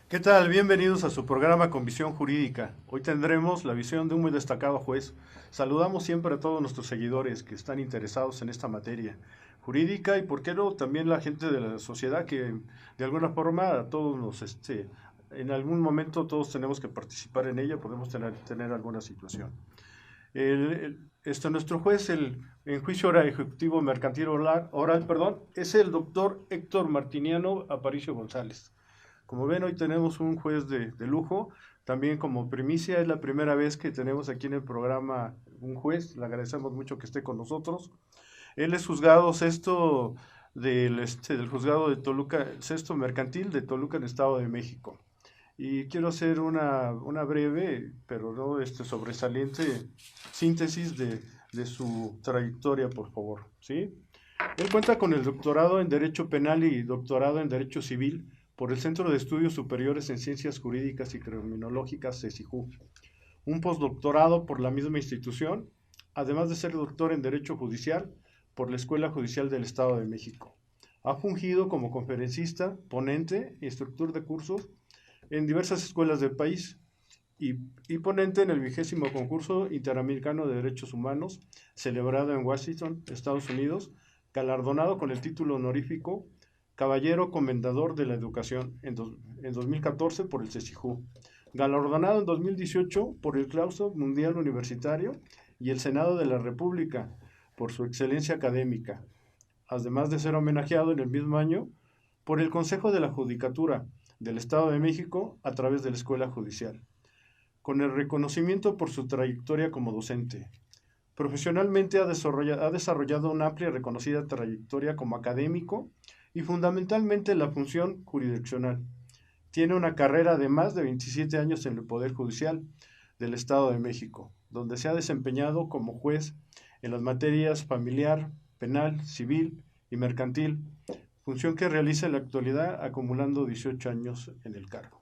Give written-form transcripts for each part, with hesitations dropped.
¿Qué tal? Bienvenidos a su programa con visión jurídica. Hoy tendremos la visión de un muy destacado juez. Saludamos siempre a todos nuestros seguidores que están interesados en esta materia jurídica y, por qué no, también la gente de la sociedad que de alguna forma a todos en algún momento todos tenemos que participar en ella, podemos tener alguna situación. Nuestro juez en juicio oral ejecutivo mercantil oral, es el doctor Héctor Martiniano Aparicio González. Como ven, hoy tenemos un juez de lujo. También como primicia, es la primera vez que tenemos aquí en el programa un juez. Le agradecemos mucho que esté con nosotros. Él es juzgado sexto del juzgado de Toluca, sexto mercantil de Toluca, en el Estado de México. Y quiero hacer una breve, pero no sobresaliente síntesis de su trayectoria, por favor. ¿Sí? Él cuenta con el doctorado en Derecho Penal y doctorado en Derecho Civil por el Centro de Estudios Superiores en Ciencias Jurídicas y Criminológicas, CECIJU, un postdoctorado por la misma institución, además de ser doctor en Derecho Judicial por la Escuela Judicial del Estado de México. Ha fungido como conferencista, ponente, instructor de cursos en diversas escuelas del país y, y ponente en el 20º concurso interamericano de derechos humanos celebrado en Washington, Estados Unidos, galardonado con el título honorífico Caballero Comendador de la Educación en 2014 por el CECIJU, galardonado en 2018 por el Claustro Mundial Universitario y el Senado de la República por su excelencia académica, además de ser homenajeado en el mismo año por el Consejo de la Judicatura del Estado de México a través de la Escuela Judicial, con el reconocimiento por su trayectoria como docente. Profesionalmente ha desarrollado una amplia y reconocida trayectoria como académico y fundamentalmente la función jurisdiccional. Tiene una carrera de más de 27 años en el Poder Judicial del Estado de México, donde se ha desempeñado como juez en las materias familiar, penal, civil y mercantil, función que realiza en la actualidad acumulando 18 años en el cargo.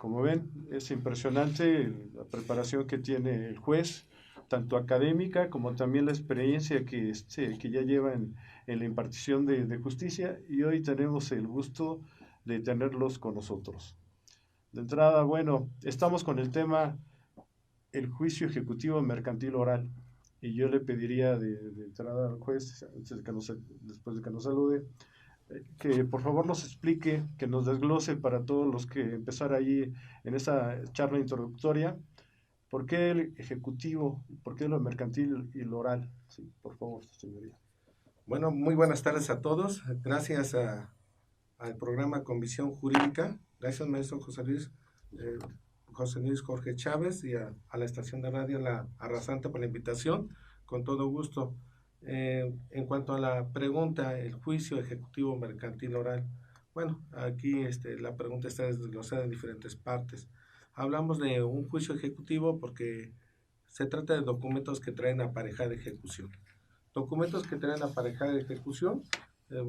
Como ven, es impresionante la preparación que tiene el juez, tanto académica como también la experiencia que ya lleva en la impartición de justicia, y hoy tenemos el gusto de tenerlos con nosotros. De entrada, bueno, estamos con el tema el juicio ejecutivo mercantil oral, y yo le pediría de entrada al juez, después de que nos salude, que por favor nos explique, que nos desglose para todos los que empezar ahí en esa charla introductoria, por qué el ejecutivo, por qué lo mercantil y lo oral. Sí, por favor, señoría. Bueno, muy buenas tardes a todos. Gracias al programa con visión jurídica. Gracias, maestro José Luis Jorge Chávez y a la estación de radio La Arrasante por la invitación. Con todo gusto. En cuanto a la pregunta, el juicio ejecutivo mercantil oral. Bueno, aquí la pregunta está desglosada en diferentes partes. Hablamos de un juicio ejecutivo porque se trata de documentos que traen aparejada ejecución. Documentos que traen aparejada ejecución,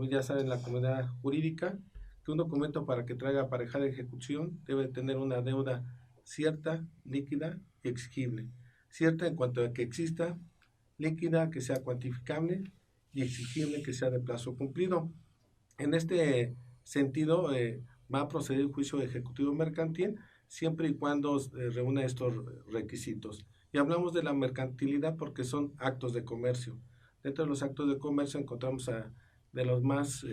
ya saben la comunidad jurídica, que un documento para que traiga aparejada ejecución debe tener una deuda cierta, líquida y exigible. Cierta en cuanto a que exista, líquida que sea cuantificable y exigible que sea de plazo cumplido. En este sentido, va a proceder el juicio ejecutivo mercantil siempre y cuando reúna estos requisitos. Y hablamos de la mercantilidad porque son actos de comercio. Dentro de los actos de comercio encontramos de los más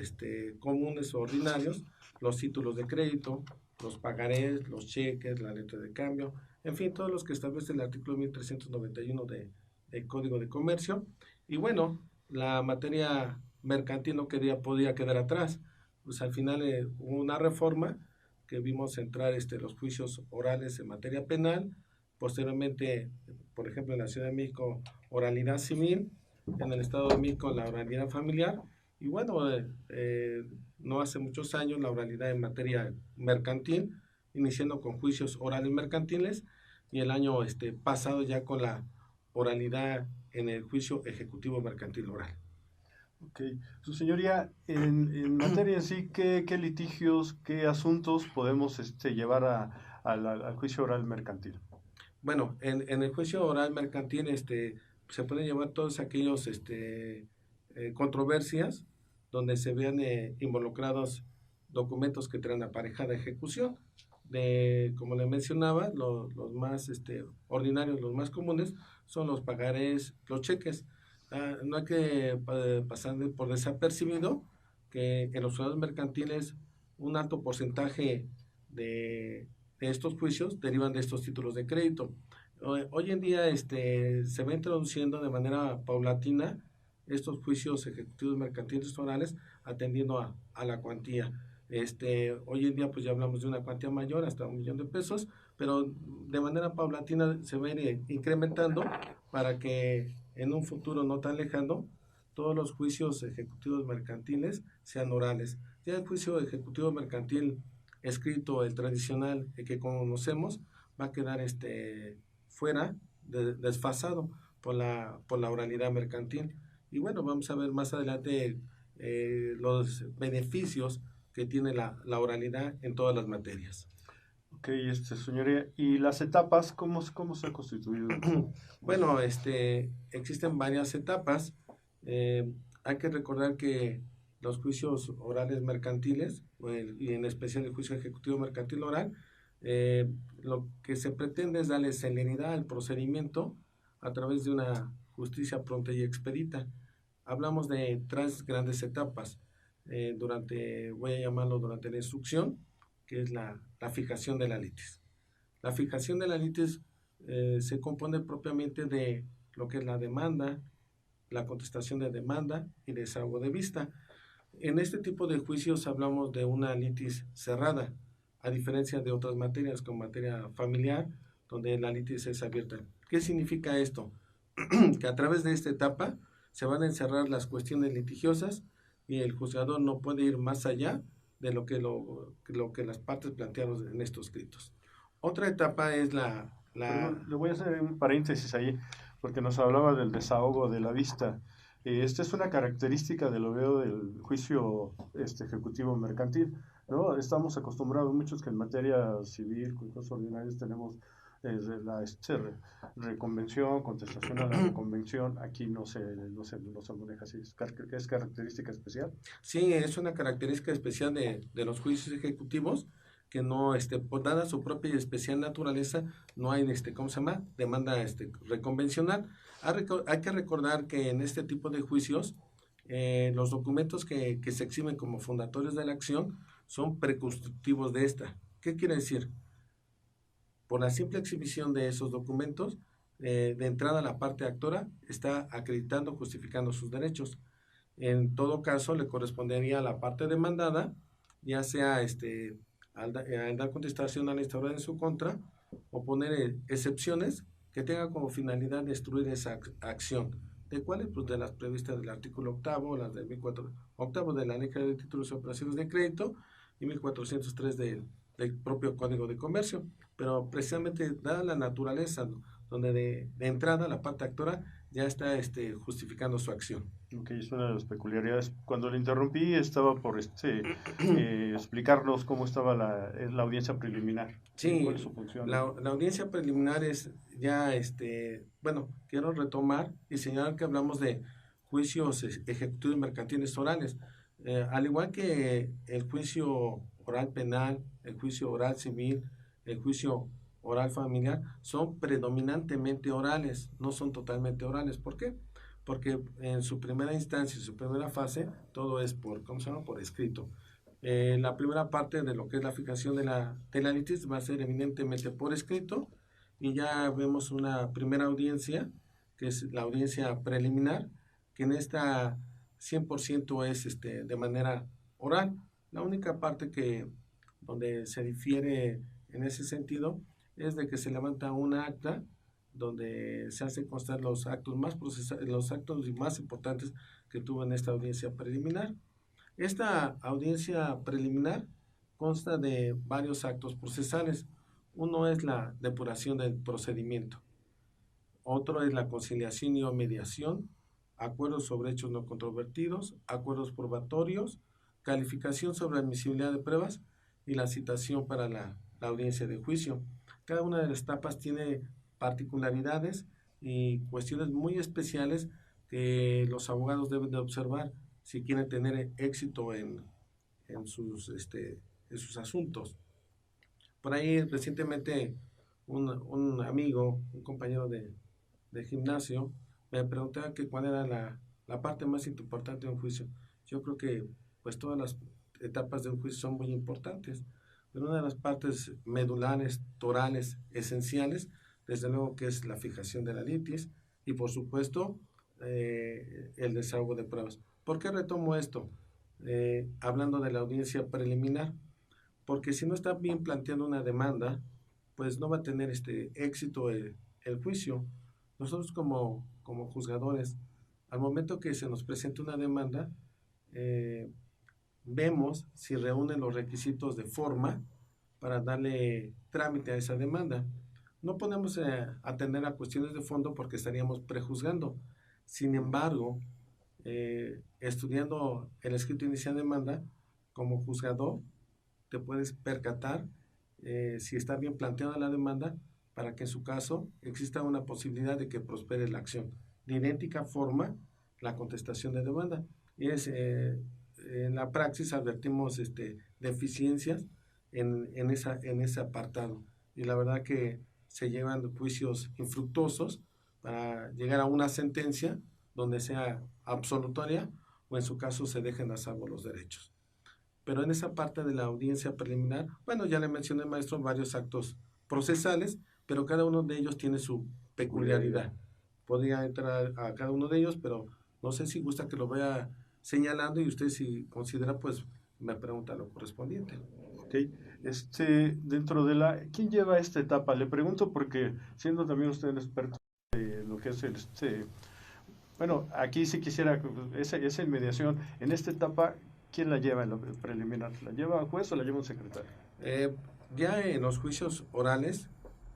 comunes o ordinarios los títulos de crédito, los pagarés, los cheques, la letra de cambio, en fin, todos los que establece el artículo 1391 del Código de Comercio. Y bueno, la materia mercantil no podía quedar atrás. Pues al final hubo una reforma que vimos entrar los juicios orales en materia penal, posteriormente, por ejemplo, en la Ciudad de México, oralidad civil, en el Estado de México, la oralidad familiar, y bueno, no hace muchos años la oralidad en materia mercantil, iniciando con juicios orales mercantiles, y el año pasado ya con la oralidad en el juicio ejecutivo mercantil oral. Ok. Su señoría, en materia en sí, ¿qué litigios, qué asuntos podemos llevar al juicio oral mercantil? Bueno, en el juicio oral mercantil se pueden llevar todos aquellos controversias donde se vean involucrados documentos que traen aparejada ejecución. como le mencionaba, los más ordinarios, los más comunes, son los pagarés, los cheques. No hay que pasar por desapercibido que en los juzgados mercantiles un alto porcentaje de estos juicios derivan de estos títulos de crédito. Hoy en día se va introduciendo de manera paulatina estos juicios ejecutivos mercantiles orales atendiendo a la cuantía. Hoy en día pues ya hablamos de una cuantía mayor hasta 1 millón de pesos, pero de manera paulatina se va a ir incrementando para que en un futuro no tan lejano todos los juicios ejecutivos mercantiles sean orales. Ya el juicio ejecutivo mercantil escrito, el tradicional, el que conocemos, va a quedar fuera, desfasado por la oralidad mercantil. Y bueno, vamos a ver más adelante los beneficios que tiene la oralidad en todas las materias. Ok, señoría, ¿y las etapas cómo se han constituido? Bueno, existen varias etapas. Hay que recordar que los juicios orales mercantiles, y en especial el juicio ejecutivo mercantil oral, lo que se pretende es darle celeridad al procedimiento a través de una justicia pronta y expedita. Hablamos de 3 grandes etapas. Voy a llamarlo durante la instrucción, que es la fijación de la litis. La fijación de la litis se compone propiamente de lo que es la demanda, la contestación de demanda y desahogo de vista. En este tipo de juicios hablamos de una litis cerrada, a diferencia de otras materias, como materia familiar, donde la litis es abierta. ¿Qué significa esto? Que a través de esta etapa se van a encerrar las cuestiones litigiosas y el juzgador no puede ir más allá de lo que las partes plantearon en estos escritos. Otra etapa es Perdón, le voy a hacer un paréntesis ahí, porque nos hablaba del desahogo de la vista. Esta es una característica de lo veo del juicio ejecutivo mercantil, ¿no? Estamos acostumbrados muchos que en materia civil, juicios ordinarios, tenemos la reconvención, contestación a la reconvención. Aquí no se maneja así. ¿Es característica especial? Sí, es una característica especial de los juicios ejecutivos que no, por dada su propia y especial naturaleza, no hay, ¿cómo se llama? Demanda, reconvencional. Hay que recordar que en este tipo de juicios, los documentos que se exhiben como fundatorios de la acción son preconstitutivos de esta. ¿Qué quiere decir? Por la simple exhibición de esos documentos, de entrada la parte actora está acreditando, justificando sus derechos. En todo caso, le correspondería a la parte demandada, ya sea al dar contestación a la instauración en su contra, o poner excepciones que tengan como finalidad destruir esa acción. ¿De cuáles? Pues de las previstas del artículo 8, las del 1408 de la Ley de Títulos y Operaciones de Crédito y 1403 del propio Código de Comercio. Pero precisamente dada la naturaleza, ¿no?, donde de entrada la parte actora ya está justificando su acción. Ok, es una de las peculiaridades. Cuando le interrumpí estaba por explicarnos cómo estaba la audiencia preliminar. Sí, ¿cuál es su función? la audiencia preliminar es ya, bueno, quiero retomar y señalar que hablamos de juicios ejecutivos mercantiles orales. Al igual que el juicio oral penal, el juicio oral civil, el juicio oral familiar, son predominantemente orales, no son totalmente orales. ¿Por qué? Porque en su primera instancia, en su primera fase, todo es ¿cómo se llama? Por escrito. La primera parte de lo que es la fijación de la litis va a ser eminentemente por escrito y ya vemos una primera audiencia, que es la audiencia preliminar, que en esta 100% es de manera oral. La única parte donde se difiere en ese sentido es de que se levanta una acta donde se hace constar los actos los actos más importantes que tuvo en esta audiencia preliminar. Esta audiencia preliminar consta de varios actos procesales. Uno es la depuración del procedimiento, otro es la conciliación y o mediación, acuerdos sobre hechos no controvertidos, acuerdos probatorios, calificación sobre admisibilidad de pruebas y la citación para la audiencia de juicio. Cada una de las etapas tiene particularidades y cuestiones muy especiales que los abogados deben de observar si quieren tener éxito en sus asuntos. Por ahí recientemente un amigo, un compañero de gimnasio, me preguntaba que cuál era la parte más importante de un juicio. Yo creo que pues todas las etapas de un juicio son muy importantes, pero una de las partes medulares, torales, esenciales, desde luego que es la fijación de la litis y por supuesto el desahogo de pruebas. ¿Por qué retomo esto? Hablando de la audiencia preliminar, porque si no está bien planteando una demanda, pues no va a tener éxito el juicio. Nosotros como juzgadores, al momento que se nos presenta una demanda, eh, vemos si reúnen los requisitos de forma para darle trámite a esa demanda. No podemos atender a cuestiones de fondo porque estaríamos prejuzgando. Sin embargo, estudiando el escrito inicial de demanda, como juzgador, te puedes percatar si está bien planteada la demanda para que en su caso exista una posibilidad de que prospere la acción. De idéntica forma, la contestación de demanda. Y en la praxis advertimos deficiencias en ese apartado. Y la verdad que se llevan juicios infructuosos para llegar a una sentencia donde sea absolutoria o en su caso se dejen a salvo los derechos. Pero en esa parte de la audiencia preliminar, bueno, ya le mencioné, maestro, varios actos procesales, pero cada uno de ellos tiene su peculiaridad. Podría entrar a cada uno de ellos, pero no sé si gusta que lo vaya señalando y usted si considera, pues me pregunta lo correspondiente. Ok, dentro de ¿quién lleva esta etapa? Le pregunto porque siendo también usted un experto en lo que es bueno, aquí sí quisiera, esa inmediación, en esta etapa, ¿quién la lleva en lo preliminar? ¿La lleva un juez o la lleva un secretario? Eh, ya en los juicios orales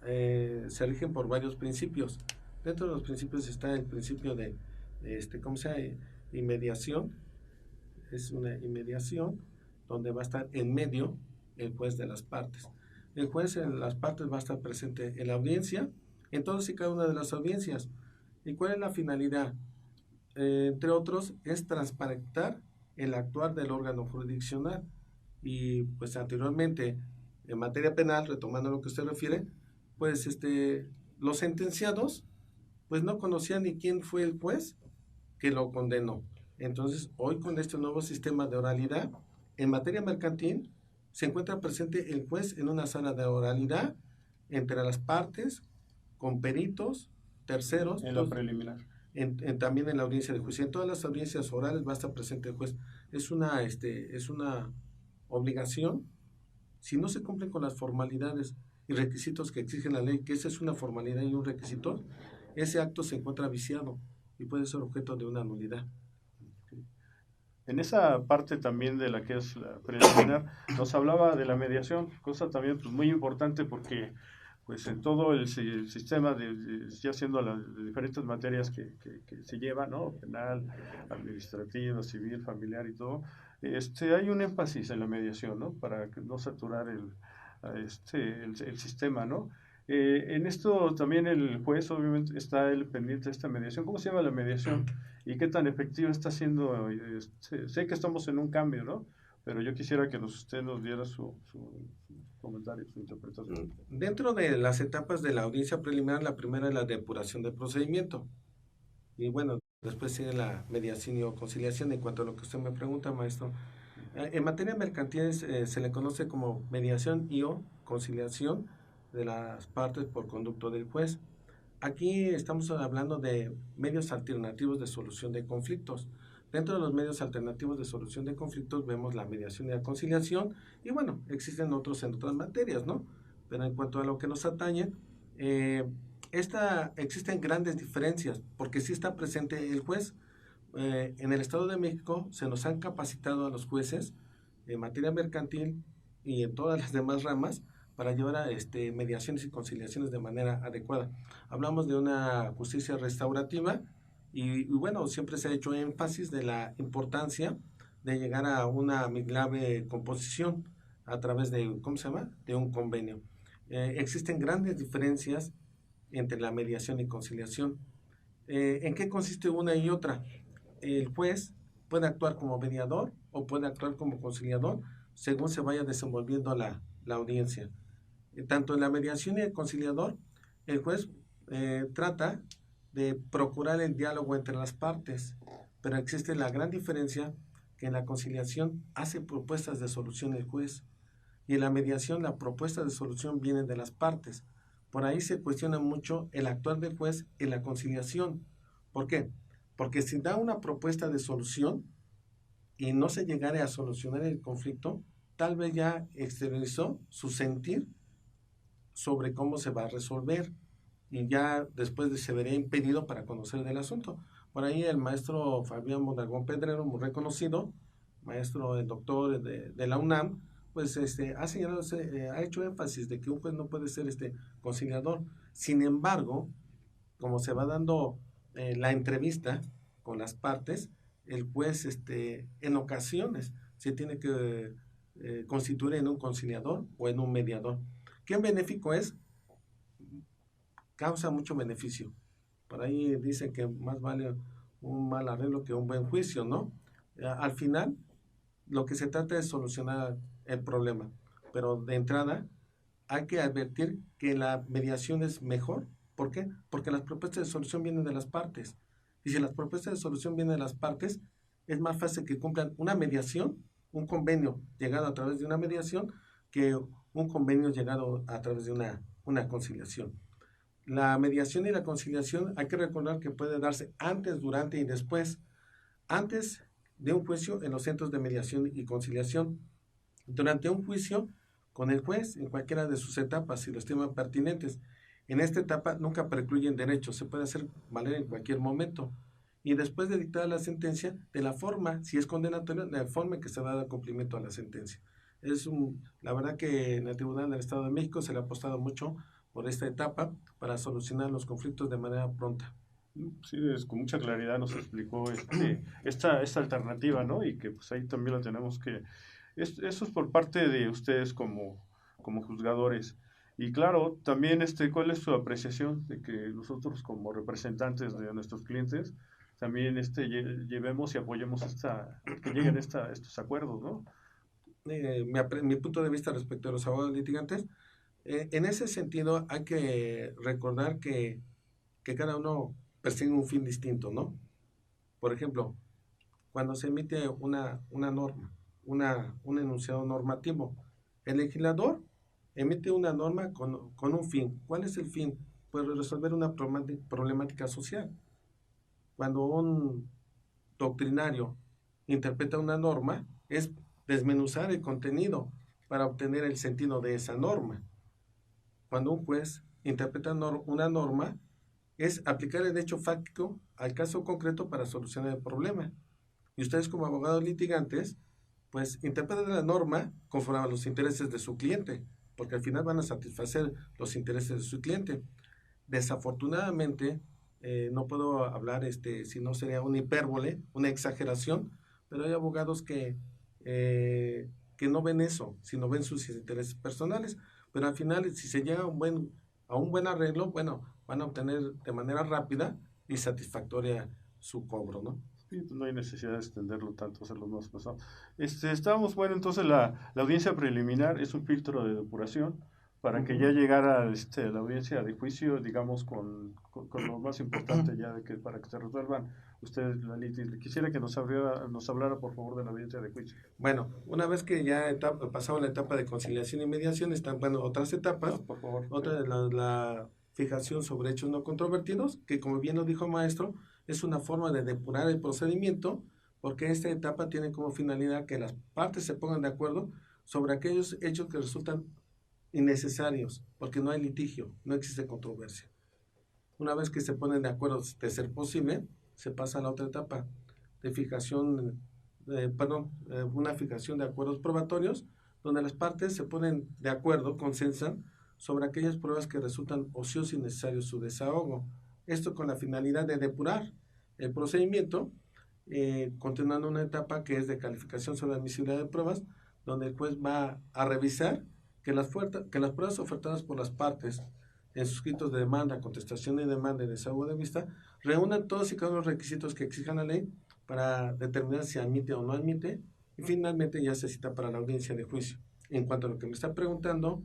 se rigen por varios principios. Dentro de los principios está el principio ¿cómo se llama? Inmediación. Es una inmediación donde va a estar en medio el juez de las partes. El juez en las partes va a estar presente en la audiencia, en todas y cada una de las audiencias. ¿Y cuál es la finalidad? Entre otros, es transparentar el actuar del órgano jurisdiccional. Y pues anteriormente, en materia penal, retomando lo que usted refiere, pues los sentenciados pues no conocían ni quién fue el juez que lo condenó. Entonces, hoy con este nuevo sistema de oralidad, en materia mercantil, se encuentra presente el juez en una sala de oralidad entre las partes, con peritos, terceros. En la preliminar. También en la audiencia de juicio. En todas las audiencias orales va a estar presente el juez. Es una obligación. Si no se cumplen con las formalidades y requisitos que exige la ley, que esa es una formalidad y un requisito, ese acto se encuentra viciado y puede ser objeto de una nulidad. En esa parte también de la que es la preliminar, nos hablaba de la mediación, cosa también pues, muy importante porque pues en todo el sistema, ya siendo las diferentes materias que se llevan, ¿no? Penal, administrativo, civil, familiar y todo, hay un énfasis en la mediación, ¿no? Para no saturar el sistema, ¿no? En esto también el juez obviamente está el pendiente de esta mediación. ¿Cómo se llama la mediación y qué tan efectiva está siendo? Sé que estamos en un cambio, ¿no? Pero yo quisiera que usted nos diera su comentario, su interpretación. Dentro de las etapas de la audiencia preliminar, la primera es la depuración del procedimiento. Y bueno, después sigue la mediación y conciliación. En cuanto a lo que usted me pregunta, maestro, en materia mercantil se le conoce como mediación y o conciliación de las partes por conducto del juez. Aquí estamos hablando de medios alternativos de solución de conflictos. Dentro de los medios alternativos de solución de conflictos vemos la mediación y la conciliación y bueno, existen otros en otras materias, ¿no? Pero en cuanto a lo que nos atañe, existen grandes diferencias porque sí está presente el juez. En el Estado de México se nos han capacitado a los jueces en materia mercantil y en todas las demás ramas para llevar a mediaciones y conciliaciones de manera adecuada. Hablamos de una justicia restaurativa y bueno, siempre se ha hecho énfasis de la importancia de llegar a una amigable composición a través de, ¿cómo se llama?, de un convenio. Existen grandes diferencias entre la mediación y conciliación. ¿En qué consiste una y otra? El juez puede actuar como mediador o puede actuar como conciliador según se vaya desenvolviendo la audiencia. tanto en la mediación y el conciliador, el juez trata de procurar el diálogo entre las partes, pero existe la gran diferencia que en la conciliación hace propuestas de solución el juez y en la mediación la propuesta de solución viene de las partes. Por ahí se cuestiona mucho el actuar del juez en la conciliación. ¿Por qué? Porque si da una propuesta de solución y no se llegare a solucionar el conflicto, tal vez ya exteriorizó su sentir sobre cómo se va a resolver y ya después se vería impedido para conocer del asunto. Por ahí el maestro Fabián Mondragón Pedrero, muy reconocido, maestro, el doctor de la UNAM, pues ha señalado, ha hecho énfasis de que un juez no puede ser conciliador. Sin embargo, como se va dando la entrevista con las partes, el juez en ocasiones se tiene que constituir en un conciliador o en un mediador. ¿Qué benéfico es? Causa mucho beneficio. Por ahí dicen que más vale un mal arreglo que un buen juicio, ¿no? Al final, lo que se trata es solucionar el problema, pero de entrada hay que advertir que la mediación es mejor. ¿Por qué? Porque las propuestas de solución vienen de las partes. Y si las propuestas de solución vienen de las partes, es más fácil que cumplan una mediación, un convenio llegado a través de una mediación, que un convenio llegado a través de una conciliación. La mediación y la conciliación hay que recordar que puede darse antes, durante y después. Antes de un juicio en los centros de mediación y conciliación. Durante un juicio con el juez en cualquiera de sus etapas, si lo estiman pertinentes. En esta etapa nunca precluyen derechos, se puede hacer valer en cualquier momento. Y después de dictada la sentencia, de la forma, si es condenatoria, de la forma en que se va a dar cumplimiento a la sentencia. La verdad que en el Tribunal del Estado de México se le ha apostado mucho por esta etapa para solucionar los conflictos de manera pronta. Sí, con mucha claridad nos explicó esta alternativa, ¿no? Y que pues ahí también lo tenemos que... eso es por parte de ustedes como juzgadores. Y claro, también ¿cuál es su apreciación de que nosotros como representantes de nuestros clientes también llevemos y apoyemos que lleguen estos acuerdos, ¿no? Mi punto de vista respecto a los abogados litigantes, en ese sentido hay que recordar que cada uno persigue un fin distinto, ¿no? Por ejemplo, cuando se emite una norma, un enunciado normativo, el legislador emite una norma con un fin. ¿Cuál es el fin? Pues resolver una problemática social. Cuando un doctrinario interpreta una norma, es desmenuzar el contenido para obtener el sentido de esa norma. Cuando un juez interpreta una norma, es aplicar el hecho fáctico al caso concreto para solucionar el problema. Y ustedes como abogados litigantes, pues interpretan la norma conforme a los intereses de su cliente, porque al final van a satisfacer los intereses de su cliente. Desafortunadamente, no puedo hablar, si no sería una hipérbole, una exageración, pero hay abogados que no ven eso, sino ven sus intereses personales, pero al final, si se llega a un buen arreglo, bueno, van a obtener de manera rápida y satisfactoria su cobro, ¿no? Sí, pues no hay necesidad de extenderlo tanto, hacerlo más pesado. Estábamos, bueno, entonces la audiencia preliminar es un filtro de depuración para que ya llegara la audiencia de juicio, digamos, con lo más importante ya para que se resuelvan ustedes la litis. Quisiera que nos hablara, por favor, de la audiencia de juicio. Bueno, una vez que ya pasamos la etapa de conciliación y mediación, están, bueno, otras etapas. No, por favor. Otra es la fijación sobre hechos no controvertidos, que como bien lo dijo el maestro, es una forma de depurar el procedimiento, porque esta etapa tiene como finalidad que las partes se pongan de acuerdo sobre aquellos hechos que resultan innecesarios, porque no hay litigio, no existe controversia. Una vez que se ponen de acuerdo de ser posible, se pasa a la otra etapa de fijación, una fijación de acuerdos probatorios, donde las partes se ponen de acuerdo, consensan sobre aquellas pruebas que resultan ociosas y necesarios su desahogo. Esto con la finalidad de depurar el procedimiento, continuando una etapa que es de calificación sobre admisibilidad de pruebas, donde el juez va a revisar que las pruebas ofertadas por las partes en sus escritos de demanda, contestación de demanda y desahogo de vista, reúnan todos y cada uno de los requisitos que exijan la ley para determinar si admite o no admite, y finalmente ya se cita para la audiencia de juicio. En cuanto a lo que me está preguntando,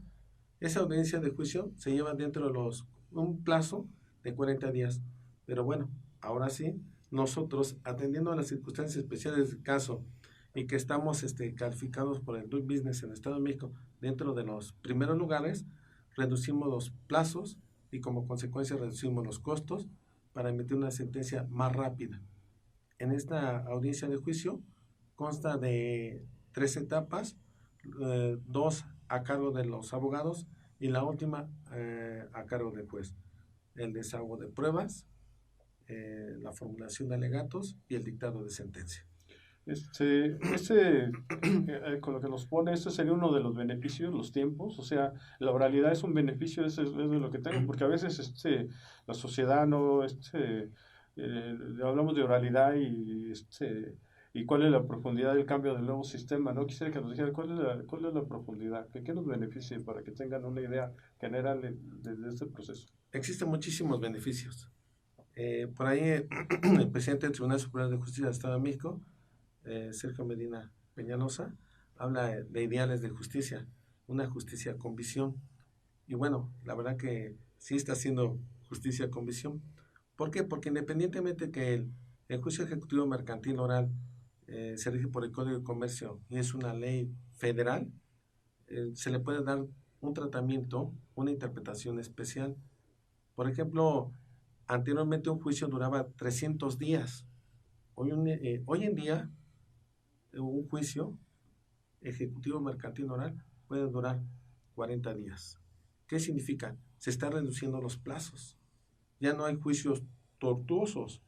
Esa audiencia de juicio se lleva dentro de un plazo de 40 días. Pero bueno, ahora sí, nosotros, atendiendo a las circunstancias especiales del caso y que estamos calificados por el Doing Business en el Estado de México dentro de los primeros lugares, reducimos los plazos y como consecuencia reducimos los costos para emitir una sentencia más rápida. En esta audiencia de juicio consta de 3 etapas, 2 a cargo de los abogados y la última a cargo del juez. El desahogo de pruebas, la formulación de alegatos y el dictado de sentencia. Con lo que nos pone, este sería uno de los beneficios, los tiempos, o sea, la oralidad es un beneficio, eso es de lo que tengo, porque a veces la sociedad no, hablamos de oralidad y cuál es la profundidad del cambio del nuevo sistema, ¿no? Quisiera que nos dijera cuál es la profundidad, qué nos beneficia para que tengan una idea general de este proceso. Existen muchísimos beneficios. Por ahí el presidente del Tribunal Superior de Justicia del Estado de México, Sergio Medina Peñalosa, habla de ideales de justicia, una justicia con visión. Y bueno, la verdad que sí está haciendo justicia con visión. ¿Por qué? Porque independientemente que el juicio ejecutivo mercantil oral se rige por el Código de Comercio y es una ley federal, se le puede dar un tratamiento, una interpretación especial. Por ejemplo, anteriormente un juicio duraba 300 días. Hoy en día, un juicio ejecutivo mercantil oral puede durar 40 días. ¿Qué significa? Se están reduciendo los plazos. Ya no hay juicios tortuosos.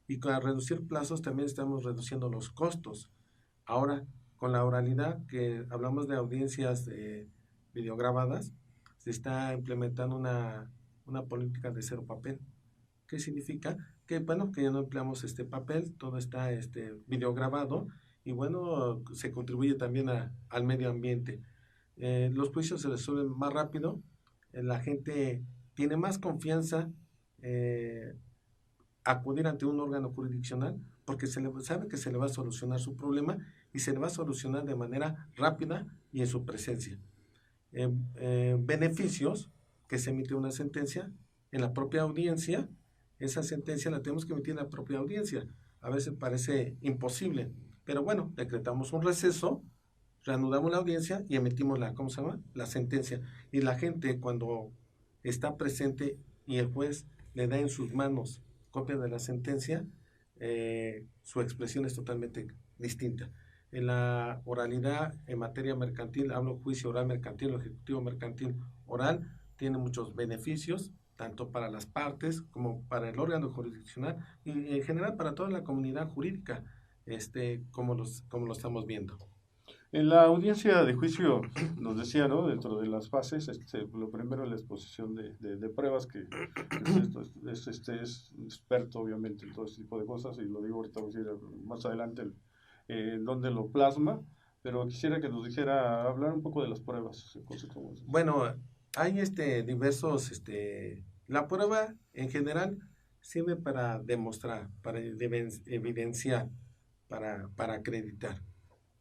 Y al reducir plazos también estamos reduciendo los costos. Ahora, con la oralidad, que hablamos de audiencias videograbadas, se está implementando una política de cero papel. ¿Qué significa? Que bueno, que ya no empleamos este papel, todo está videograbado y bueno, se contribuye también al medio ambiente. Los juicios se resuelven más rápido, la gente tiene más confianza acudir ante un órgano jurisdiccional porque sabe que se le va a solucionar su problema y se le va a solucionar de manera rápida y en su presencia. Beneficios, que se emite una sentencia en la propia audiencia. Esa sentencia la tenemos que emitir en la propia audiencia. A veces parece imposible, pero bueno, decretamos un receso, reanudamos la audiencia y emitimos ¿cómo se llama? La sentencia. Y la gente, cuando está presente y el juez le da en sus manos copia de la sentencia, su expresión es totalmente distinta. En la oralidad en materia mercantil, hablo juicio oral mercantil o ejecutivo mercantil oral, tiene muchos beneficios, tanto para las partes como para el órgano jurisdiccional y en general para toda la comunidad jurídica, como lo estamos viendo. En la audiencia de juicio nos decía, ¿no? Dentro de las fases, lo primero es la exposición de pruebas, que es experto obviamente en todo este tipo de cosas, y lo digo ahorita, voy a decir más adelante dónde lo plasma, pero quisiera que nos dijera, hablar un poco de las pruebas. Bueno, hay diversos, la prueba en general sirve para demostrar, para evidenciar, para acreditar.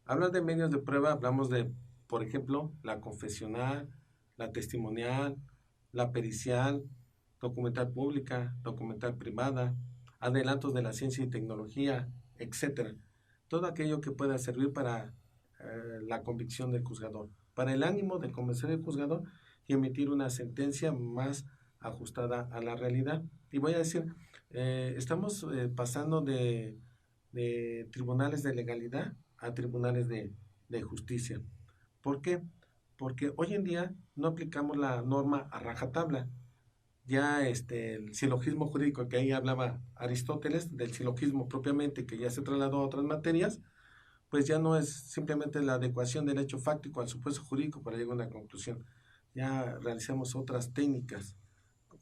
Hablar de medios de prueba, hablamos de, por ejemplo, la confesional, la testimonial, la pericial, documental pública, documental privada, adelantos de la ciencia y tecnología, etcétera. Todo aquello que pueda servir para la convicción del juzgador, para el ánimo de convencer al juzgador y emitir una sentencia más ajustada a la realidad. Y voy a decir, estamos pasando de tribunales de legalidad a tribunales de justicia. ¿Por qué? Porque hoy en día no aplicamos la norma a rajatabla. Ya el silogismo jurídico, que ahí hablaba Aristóteles, del silogismo propiamente, que ya se trasladó a otras materias, pues ya no es simplemente la adecuación del hecho fáctico al supuesto jurídico para llegar a una conclusión. Ya realizamos otras técnicas,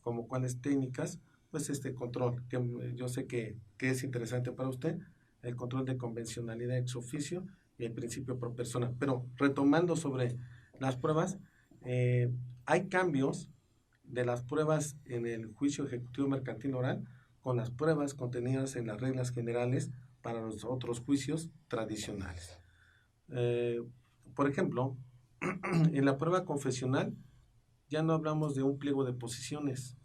como cuáles técnicas, pues control, que yo sé que es interesante para usted, el control de convencionalidad ex oficio y el principio pro persona. Pero retomando sobre las pruebas, hay cambios de las pruebas en el juicio ejecutivo mercantil oral con las pruebas contenidas en las reglas generales para los otros juicios tradicionales. Por ejemplo, en la prueba confesional ya no hablamos de un pliego de posiciones,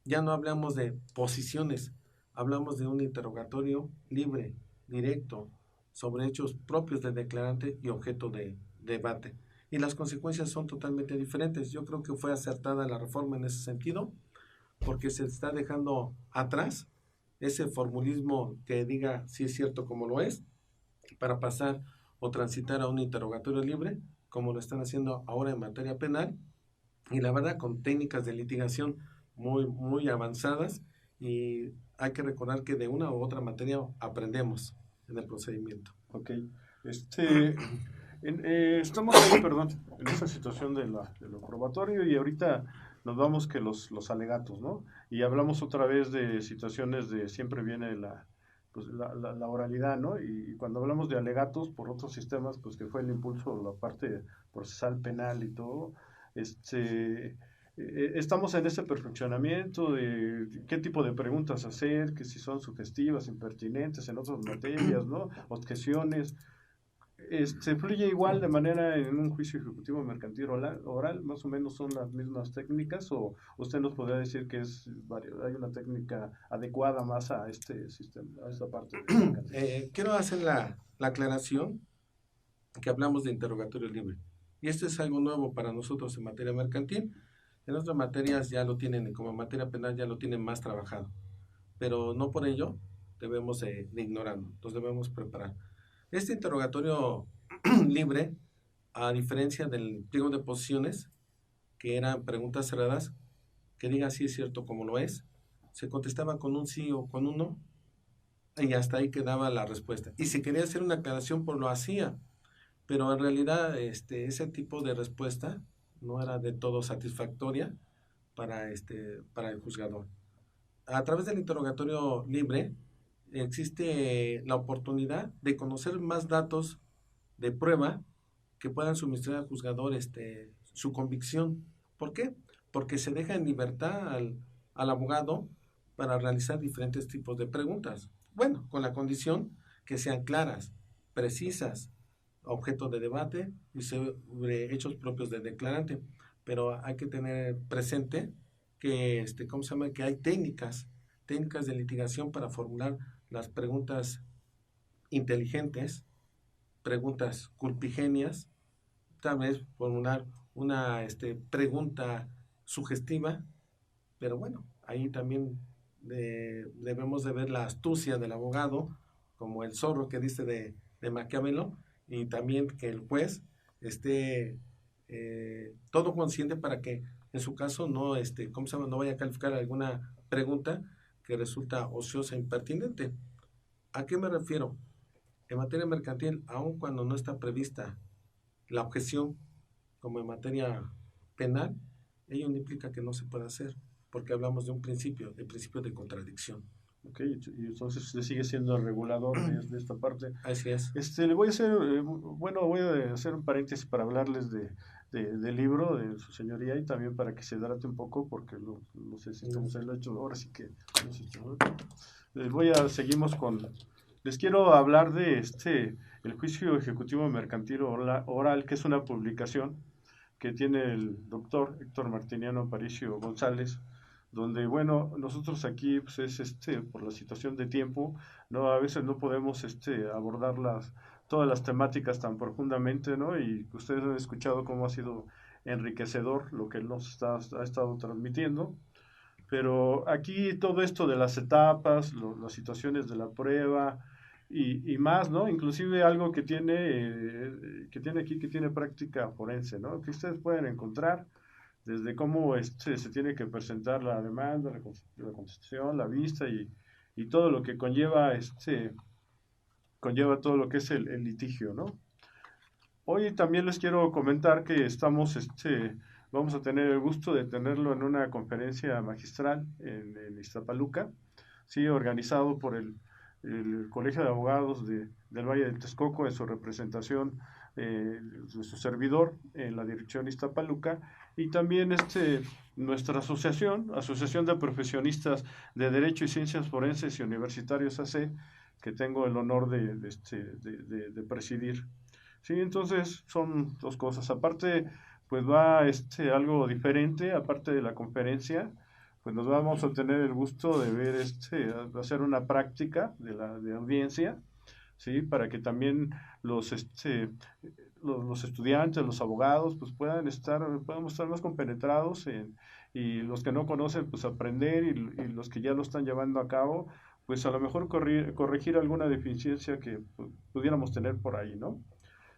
ya no hablamos de posiciones, hablamos de un interrogatorio libre, directo, sobre hechos propios del declarante y objeto de debate. Y las consecuencias son totalmente diferentes. Yo creo que fue acertada la reforma en ese sentido, porque se está dejando atrás ese formulismo que diga si es cierto como lo es, para pasar o transitar a un interrogatorio libre, como lo están haciendo ahora en materia penal, y la verdad con técnicas de litigación muy avanzadas, y hay que recordar que de una u otra materia aprendemos en el procedimiento. Ok. Este, estamos ahí, perdón, en esta situación de lo probatorio y ahorita nos vamos que los alegatos, ¿no? Y hablamos otra vez de situaciones de siempre viene la oralidad, ¿no? Y cuando hablamos de alegatos por otros sistemas, pues que fue el impulso, la parte procesal penal y todo, estamos en ese perfeccionamiento de qué tipo de preguntas hacer, que si son sugestivas, impertinentes en otras materias, ¿no? Objeciones. Fluye igual de manera en un juicio ejecutivo mercantil oral, más o menos son las mismas técnicas, o usted nos podría decir que hay una técnica adecuada más a este sistema, a esta parte de mercantil. Quiero hacer la aclaración que hablamos de interrogatorio libre. Y esto es algo nuevo para nosotros en materia mercantil. En otras materias ya lo tienen, como en materia penal ya lo tienen más trabajado. Pero no por ello debemos de ignorarlo, nos debemos preparar. Este interrogatorio libre, a diferencia del pliego de posiciones, que eran preguntas cerradas, que diga si es cierto como lo es, se contestaba con un sí o con un no, y hasta ahí quedaba la respuesta. Y si quería hacer una aclaración, pues lo hacía, pero en realidad ese tipo de respuesta no era de todo satisfactoria para el juzgador. A través del interrogatorio libre existe la oportunidad de conocer más datos de prueba que puedan suministrar al juzgador su convicción. ¿Por qué? Porque se deja en libertad al abogado para realizar diferentes tipos de preguntas. Bueno, con la condición que sean claras, precisas, objeto de debate y sobre hechos propios del declarante. Pero hay que tener presente que, ¿cómo se llama? Que hay técnicas de litigación para formular las preguntas inteligentes, preguntas culpigenias, tal vez formular una pregunta sugestiva, pero bueno, ahí también debemos de ver la astucia del abogado, como el zorro que dice de Maquiavelo, y también que el juez esté todo consciente para que en su caso no, ¿cómo se llama? No vaya a calificar alguna pregunta que resulta ociosa e impertinente. ¿A qué me refiero? En materia mercantil, aun cuando no está prevista la objeción como en materia penal, ello no implica que no se pueda hacer, porque hablamos de un principio, el principio de contradicción. Ok, y entonces usted sigue siendo el regulador de esta parte. Así es. Le voy a hacer, voy a hacer un paréntesis para hablarles del libro de su señoría y también para que se hidrate un poco, porque no sé si estamos en lo hecho, ahora sí que no sé, seguimos les quiero hablar de el juicio ejecutivo mercantil oral, que es una publicación que tiene el doctor Héctor Martiniano Aparicio González, donde, bueno, nosotros aquí, pues es por la situación de tiempo, no, a veces no podemos abordar todas las temáticas tan profundamente, ¿no? Y ustedes han escuchado cómo ha sido enriquecedor lo que él ha estado transmitiendo. Pero aquí todo esto de las etapas, las situaciones de la prueba y más, ¿no? Inclusive algo que tiene aquí, que tiene práctica forense, ¿no? Que ustedes pueden encontrar desde cómo se tiene que presentar la demanda, la contestación, la vista y todo lo que conlleva todo lo que es el litigio, ¿no? Hoy también les quiero comentar que vamos a tener el gusto de tenerlo en una conferencia magistral en Iztapaluca, sí, organizado por el Colegio de Abogados del Valle del Texcoco en su representación de su servidor en la dirección Iztapaluca, y también nuestra Asociación de Profesionistas de Derecho y Ciencias Forenses y Universitarios AC, que tengo el honor de presidir. Sí, entonces son dos cosas. Aparte, pues va algo diferente, aparte de la conferencia, pues nos vamos a tener el gusto de ver hacer una práctica de audiencia, ¿sí? Para que también los, los estudiantes, los abogados, pues podamos estar más compenetrados y los que no conocen, pues aprender y los que ya lo están llevando a cabo, pues a lo mejor corregir alguna deficiencia que pudiéramos tener por ahí, ¿no?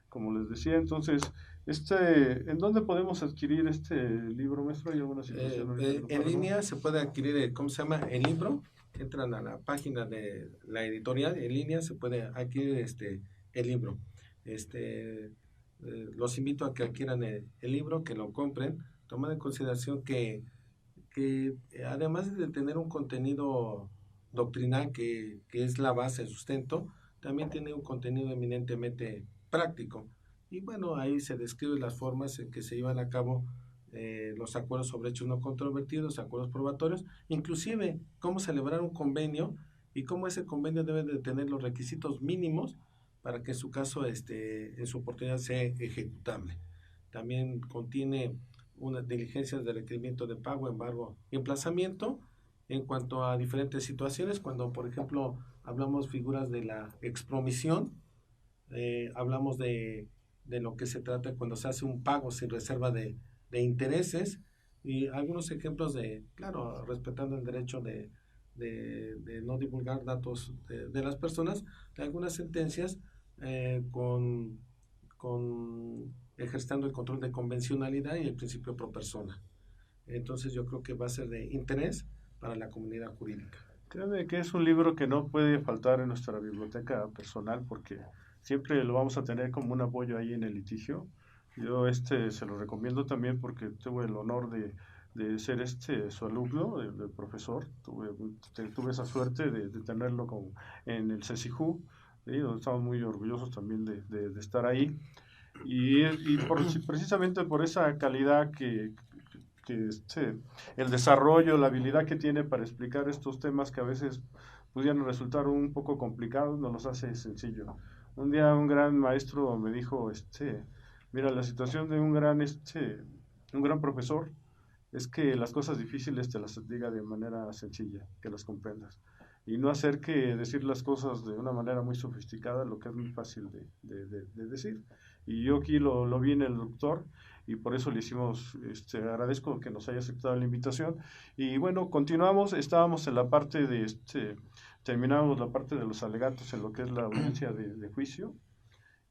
Como les decía, entonces, ¿en dónde podemos adquirir este libro, maestro? ¿Hay alguna situación ahorita que nos En pueda dar? línea se puede adquirir, ¿cómo se llama? El libro. Entran a la página de la editorial, en línea se puede adquirir el libro. Los invito a que adquieran el libro, que lo compren, tomando en consideración que además de tener un contenido doctrinal que es la base, el sustento, también tiene un contenido eminentemente práctico. Y bueno, ahí se describen las formas en que se llevan a cabo los acuerdos sobre hechos no controvertidos, acuerdos probatorios, inclusive cómo celebrar un convenio y cómo ese convenio debe de tener los requisitos mínimos para que en su caso, en su oportunidad, sea ejecutable. También contiene unas diligencias de requerimiento de pago, embargo y emplazamiento en cuanto a diferentes situaciones, cuando por ejemplo hablamos figuras de la expromisión, hablamos de lo que se trata cuando se hace un pago sin reserva de intereses y algunos ejemplos de, claro, respetando el derecho de no divulgar datos de las personas, de algunas sentencias con ejercitando el control de convencionalidad y el principio pro persona. Entonces yo creo que va a ser de interés para la comunidad jurídica. Créanme que es un libro que no puede faltar en nuestra biblioteca personal porque siempre lo vamos a tener como un apoyo ahí en el litigio. Yo se lo recomiendo también porque tuve el honor de ser su alumno, del profesor. Tuve esa suerte de tenerlo en el CECIJU, ¿sí? Donde estamos muy orgullosos también de estar ahí. Precisamente por esa calidad que el desarrollo, la habilidad que tiene para explicar estos temas que a veces pudieran resultar un poco complicados, nos los hace sencillo. Un día un gran maestro me dijo, mira, la situación de un gran profesor es que las cosas difíciles te las diga de manera sencilla, que las comprendas. Y no hacer que decir las cosas de una manera muy sofisticada, lo que es muy fácil de decir. Y yo aquí lo vi en el doctor y por eso le hicimos, agradezco que nos haya aceptado la invitación. Y bueno, continuamos, estábamos en la parte terminamos la parte de los alegatos en lo que es la audiencia de juicio.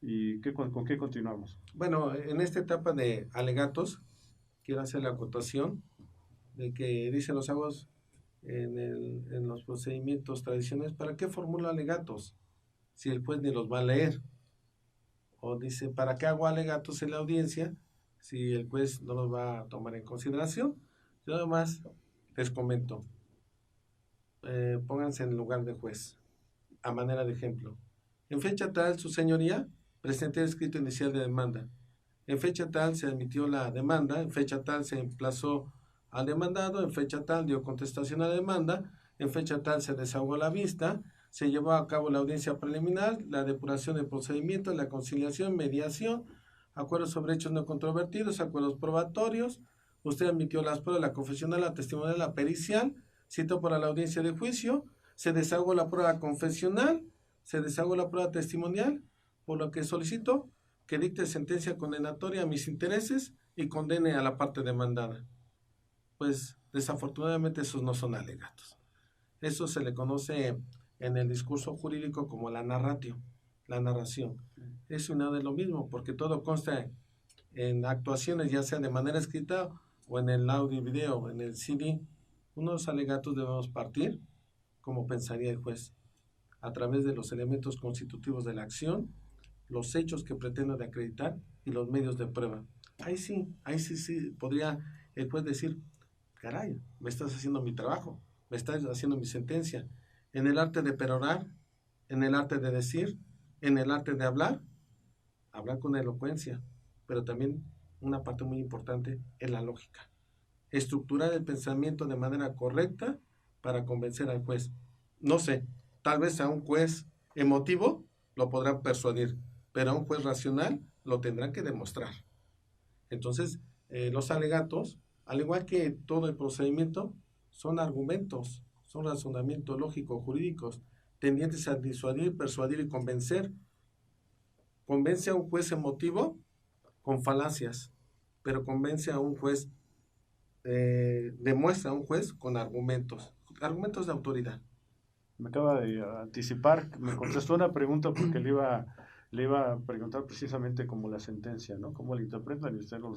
¿Y con qué continuamos? Bueno, en esta etapa de alegatos, quiero hacer la acotación de que dicen los abogados en los procedimientos tradicionales, ¿para qué formula alegatos si el juez ni los va a leer? O dice, ¿para qué hago alegatos en la audiencia si el juez no los va a tomar en consideración? Yo además les comento, pónganse en el lugar de juez, a manera de ejemplo. En fecha tal, su señoría, presenté el escrito inicial de demanda. En fecha tal se admitió la demanda, en fecha tal se emplazó al demandado, en fecha tal dio contestación a la demanda, en fecha tal se desahogó la vista, se llevó a cabo la audiencia preliminar, la depuración del procedimiento, la conciliación, mediación, acuerdos sobre hechos no controvertidos, acuerdos probatorios, usted admitió las pruebas, la confesional, la testimonial, la pericial, citó para la audiencia de juicio, se desahogó la prueba confesional, se desahogó la prueba testimonial, por lo que solicito que dicte sentencia condenatoria a mis intereses y condene a la parte demandada. Pues desafortunadamente esos no son alegatos. Eso se le conoce en el discurso jurídico como la narratio, la narración. Es una de lo mismo, porque todo consta en actuaciones, ya sea de manera escrita o en el audio y video, en el CD. Unos alegatos debemos partir, como pensaría el juez, a través de los elementos constitutivos de la acción, los hechos que pretendo de acreditar y los medios de prueba. Ahí sí podría el juez decir, caray, me estás haciendo mi trabajo, me estás haciendo mi sentencia. En el arte de perorar, en el arte de decir, en el arte de hablar con elocuencia, pero también una parte muy importante es la lógica. Estructurar el pensamiento de manera correcta para convencer al juez. No sé, tal vez a un juez emotivo lo podrán persuadir, pero a un juez racional lo tendrán que demostrar. Entonces, los alegatos, al igual que todo el procedimiento, son argumentos, son razonamientos lógicos, jurídicos, tendientes a disuadir, persuadir y convencer. Convence a un juez emotivo con falacias, pero convence a un juez, demuestra a un juez con argumentos, argumentos de autoridad. Me acaba de anticipar, me contestó una pregunta porque le iba a preguntar precisamente como la sentencia, ¿no? ¿Cómo la interpretan? Y usted lo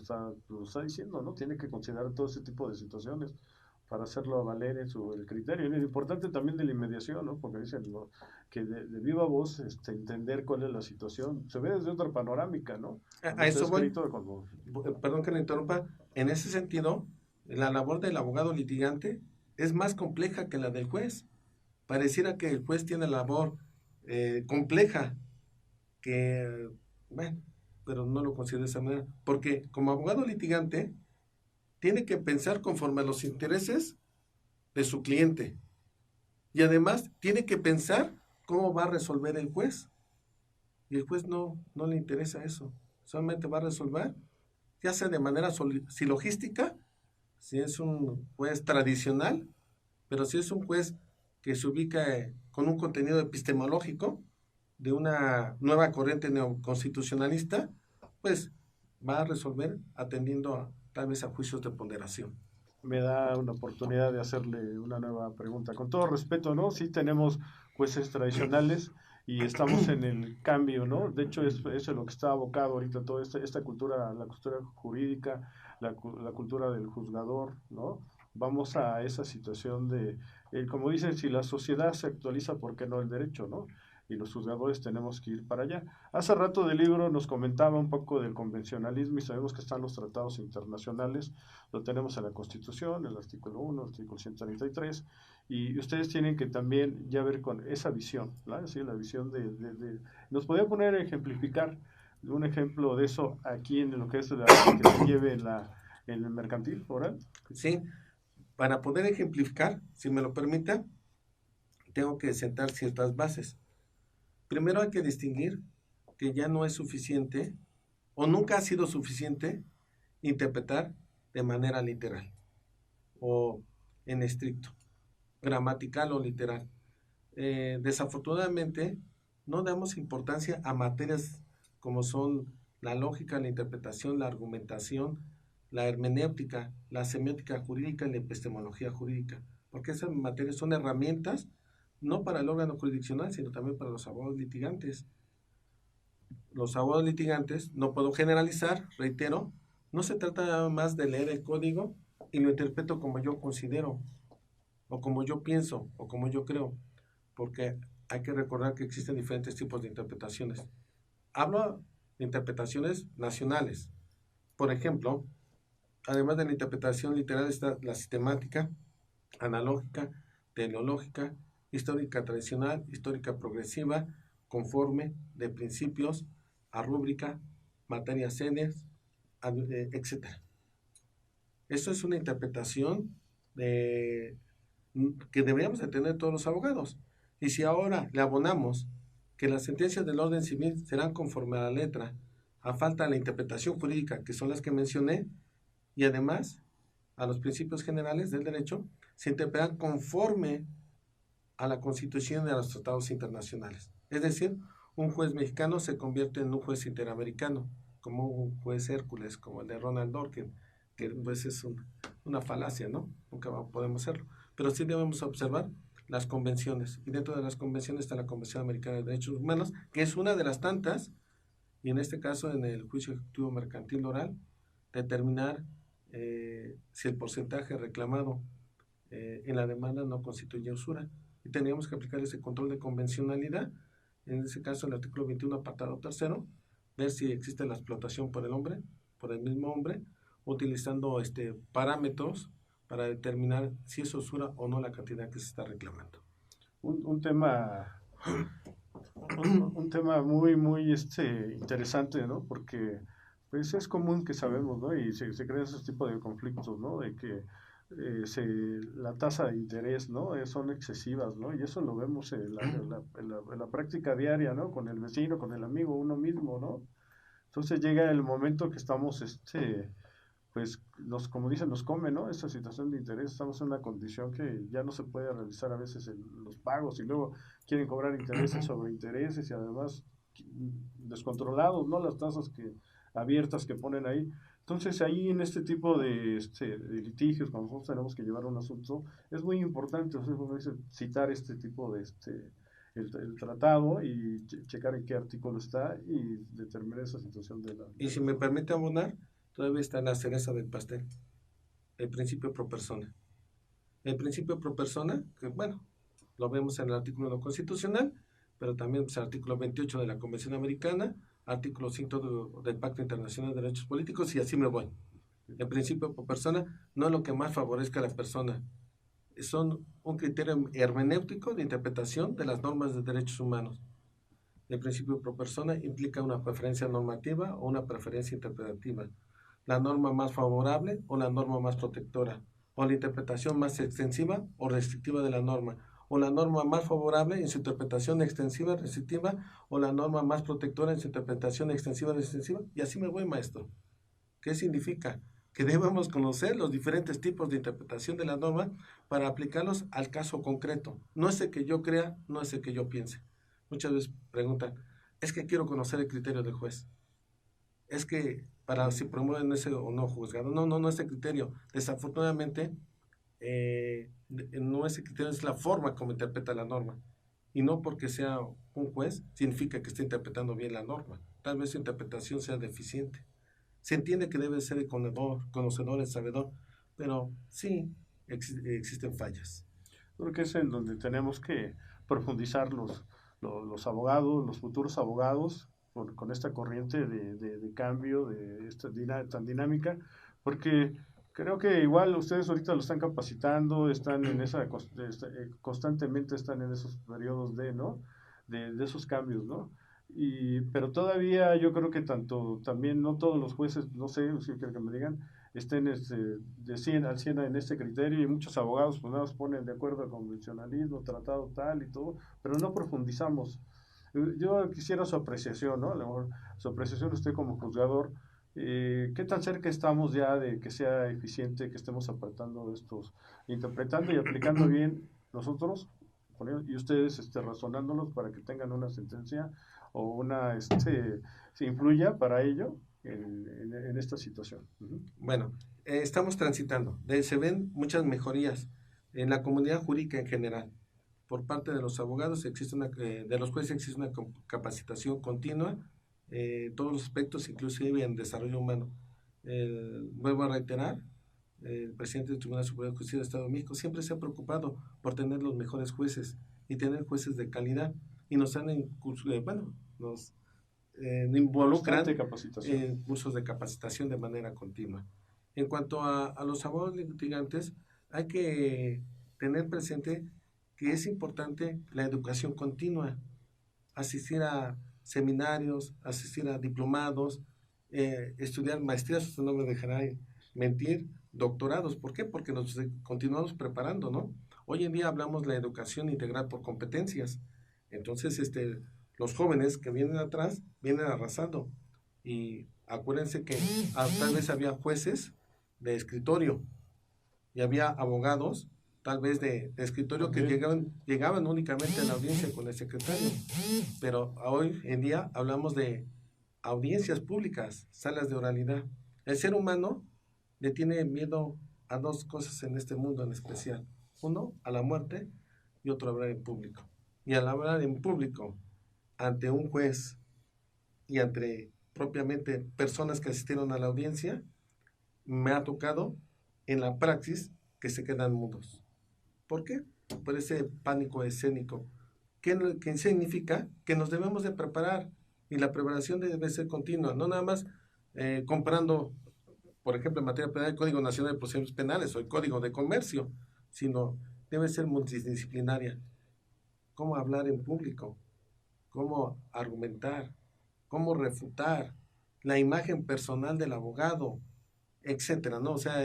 está diciendo, ¿no? Tiene que considerar todo ese tipo de situaciones para hacerlo valer en el criterio. Y lo importante también de la inmediación, ¿no? Porque dicen, ¿no?, que de viva voz entender cuál es la situación. Se ve desde otra panorámica, ¿no? Cuando A está eso voy, escrito, cuando... perdón que le interrumpa, en ese sentido, la labor del abogado litigante es más compleja que la del juez. Pareciera que el juez tiene labor compleja, que, bueno, pero no lo considero de esa manera, porque como abogado litigante tiene que pensar conforme a los intereses de su cliente y además tiene que pensar cómo va a resolver el juez. Y el juez no le interesa eso, solamente va a resolver, ya sea de manera silogística, si es un juez tradicional, pero si es un juez que se ubica con un contenido epistemológico de una nueva corriente neoconstitucionalista, pues va a resolver atendiendo tal vez a juicios de ponderación. Me da una oportunidad de hacerle una nueva pregunta. Con todo respeto, ¿no? Sí tenemos jueces tradicionales y estamos en el cambio, ¿no? De hecho, eso es lo que está abocado ahorita toda esta cultura, la cultura jurídica, la cultura del juzgador, ¿no? Vamos a esa situación de, como dicen, si la sociedad se actualiza, ¿por qué no el derecho, no? Y los juzgadores tenemos que ir para allá. Hace rato del libro nos comentaba un poco del convencionalismo y sabemos que están los tratados internacionales, lo tenemos en la Constitución, el artículo 1, el artículo 133, y ustedes tienen que también ya ver con esa visión, ¿no? Sí, la visión Nos podría poner a ejemplificar un ejemplo de eso aquí en lo que es que se lleve en el mercantil oral. Sí, para poder ejemplificar, si me lo permita, tengo que sentar ciertas bases. Primero hay que distinguir que ya no es suficiente o nunca ha sido suficiente interpretar de manera literal o en estricto, gramatical o literal. Desafortunadamente, no damos importancia a materias como son la lógica, la interpretación, la argumentación, la hermenéutica, la semiótica jurídica y la epistemología jurídica, porque esas materias son herramientas no para el órgano jurisdiccional, sino también para los abogados litigantes. Los abogados litigantes, no puedo generalizar, reitero, no se trata nada más de leer el código y lo interpreto como yo considero, o como yo pienso, o como yo creo, porque hay que recordar que existen diferentes tipos de interpretaciones. Hablo de interpretaciones nacionales. Por ejemplo, además de la interpretación literal está la sistemática, analógica, teleológica, histórica tradicional, histórica progresiva, conforme, de principios, a rúbrica, materias senes, etc. Eso es una interpretación de, que deberíamos de tener todos los abogados. Y si ahora le abonamos que las sentencias del orden civil serán conforme a la letra, a falta de la interpretación jurídica, que son las que mencioné, y además a los principios generales del derecho, se interpretan conforme a la Constitución y a los tratados internacionales. Es decir, un juez mexicano se convierte en un juez interamericano, como un juez Hércules, como el de Ronald Dworkin, que pues es una falacia, ¿no? Nunca podemos hacerlo. Pero sí debemos observar las convenciones, y dentro de las convenciones está la Convención Americana de Derechos Humanos, que es una de las tantas, y en este caso en el juicio ejecutivo mercantil oral, determinar si el porcentaje reclamado en la demanda no constituye usura. Y tendríamos que aplicar ese control de convencionalidad, en ese caso el artículo 21 apartado tercero, ver si existe la explotación por el hombre, por el mismo hombre, utilizando parámetros para determinar si es usura o no la cantidad que se está reclamando. Un tema un tema muy, muy interesante, ¿no? Porque pues es común que sabemos, ¿no? Y se crean esos tipos de conflictos, ¿no? De que la tasa de interés, ¿no? Son excesivas, ¿no? Y eso lo vemos en la práctica diaria, ¿no? Con el vecino, con el amigo, uno mismo, ¿no? Entonces llega el momento que estamos, pues, como dicen, nos come, ¿no? Esta situación de interés, estamos en una condición que ya no se puede realizar a veces los pagos y luego quieren cobrar intereses sobre intereses y además descontrolados, ¿no? Las tasas abiertas que ponen ahí. Entonces, ahí en este tipo de litigios, cuando nosotros tenemos que llevar un asunto, es muy importante, o sea, como dice, citar este tipo el tratado y checar en qué artículo está y determinar esa situación Y si me permite abonar, todavía está la cereza del pastel, el principio pro persona. El principio pro persona, que bueno, lo vemos en el artículo 1 constitucional, pero también pues, el artículo 28 de la Convención Americana, artículo 5 del Pacto Internacional de Derechos Políticos, y así me voy. El principio pro persona no es lo que más favorezca a la persona, son un criterio hermenéutico de interpretación de las normas de derechos humanos. El principio pro persona implica una preferencia normativa o una preferencia interpretativa, la norma más favorable o la norma más protectora, o la interpretación más extensiva o restrictiva de la norma, o la norma más favorable en su interpretación extensiva, restrictiva, o la norma más protectora en su interpretación extensiva, restrictiva, y así me voy, maestro. ¿Qué significa? Que debemos conocer los diferentes tipos de interpretación de la norma para aplicarlos al caso concreto. No es el que yo crea, no es el que yo piense. Muchas veces preguntan, es que quiero conocer el criterio del juez. Es que para si promueven ese o no juzgado. No es el criterio. Desafortunadamente, no es el criterio, es la forma como interpreta la norma. Y no porque sea un juez, significa que esté interpretando bien la norma. Tal vez su interpretación sea deficiente. Se entiende que debe ser el conocedor, el sabedor, pero sí existen fallas. Creo que es en donde tenemos que profundizar los abogados, los futuros abogados, con esta corriente de cambio, de esta tan dinámica, porque creo que igual ustedes ahorita lo están capacitando, están en constantemente están en esos periodos ¿no? De esos cambios, ¿no? Pero todavía yo creo que también no todos los jueces, no sé, si quieren que me digan, estén de 100 al 100 en este criterio y muchos abogados pues nada más ponen de acuerdo al convencionalismo, tratado tal y todo, pero no profundizamos. Yo quisiera su apreciación, ¿no? A lo mejor su apreciación usted como juzgador, ¿qué tan cerca estamos ya de que sea eficiente, que estemos apartando interpretando y aplicando bien nosotros y ustedes razonándolos para que tengan una sentencia o se influya para ello en esta situación? Bueno, estamos transitando. Se ven muchas mejorías en la comunidad jurídica en general. Por parte de los abogados de los jueces existe una capacitación continua, todos los aspectos, inclusive en desarrollo humano. Vuelvo a reiterar, el presidente del Tribunal Superior de Justicia del Estado de México siempre se ha preocupado por tener los mejores jueces y tener jueces de calidad. Y nos han, nos involucran en cursos de capacitación de manera continua. En cuanto a los abogados litigantes, hay que tener presente que es importante la educación continua, asistir a seminarios, asistir a diplomados, estudiar maestrías, usted no me dejará mentir, doctorados. ¿Por qué? Porque nos continuamos preparando, ¿no? Hoy en día hablamos de la educación integral por competencias. Entonces, los jóvenes que vienen atrás vienen arrasando. Y acuérdense que tal vez había jueces de escritorio y había abogados tal vez de escritorio que llegaban únicamente a la audiencia con el secretario. Pero hoy en día hablamos de audiencias públicas, salas de oralidad. El ser humano le tiene miedo a dos cosas en este mundo en especial. Uno, a la muerte, y otro, a hablar en público. Y al hablar en público ante un juez y ante propiamente personas que asistieron a la audiencia, me ha tocado en la praxis que se quedan mudos. ¿Por qué? Por ese pánico escénico. ¿Qué significa? Que nos debemos de preparar y la preparación debe ser continua, no nada más comprando, por ejemplo, en materia penal, el Código Nacional de Procedimientos Penales o el Código de Comercio, sino debe ser multidisciplinaria. ¿Cómo hablar en público? ¿Cómo argumentar? ¿Cómo refutar? La imagen personal del abogado, etcétera, ¿no? O sea,